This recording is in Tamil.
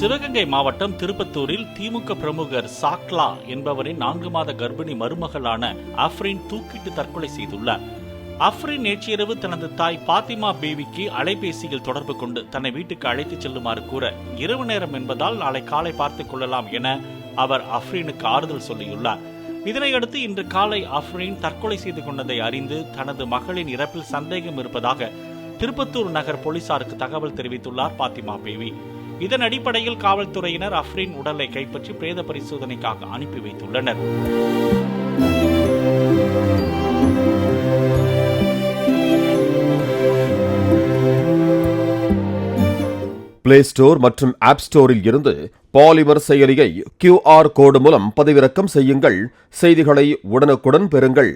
சிவகங்கை மாவட்டம் திருப்பத்தூரில் திமுக பிரமுகர் சாக்லா என்பவரின் 4 மாத கர்ப்பிணி மருமகளான அஃப்ரின் தூக்கிட்டு தற்கொலை செய்துள்ளார். அஃப்ரின் நேற்றிரவு தனது தாய் பாத்திமா பேபிக்கு அலைபேசியில் தொடர்பு கொண்டு தன்னை வீட்டுக்கு அழைத்துச் செல்லுமாறு கூற, இரவு நேரம் என்பதால் நாளை காலை பார்த்துக் கொள்ளலாம் என அவர் அஃப்ரினுக்கு ஆறுதல் சொல்லியுள்ளார். இதனையடுத்து இன்று காலை அஃப்ரின் தற்கொலை செய்து கொண்டதை அறிந்து தனது மகளின் இறப்பில் சந்தேகம் இருப்பதாக திருப்பத்தூர் நகர் போலீசாருக்கு தகவல் தெரிவித்துள்ளார் பாத்திமா பேபி. இதன் அடிப்படையில் காவல்துறையினர் அஃப்ரின் உடலை கைப்பற்றி பிரேத பரிசோதனைக்காக அனுப்பி வைத்துள்ளனர். பிளே ஸ்டோர் மற்றும் ஆப் ஸ்டோரில் இருந்து பாலிமர் செயலியை QR கோடு மூலம் பதிவிறக்கம் செய்யுங்கள். செய்திகளை உடனுக்குடன் பெறுங்கள்.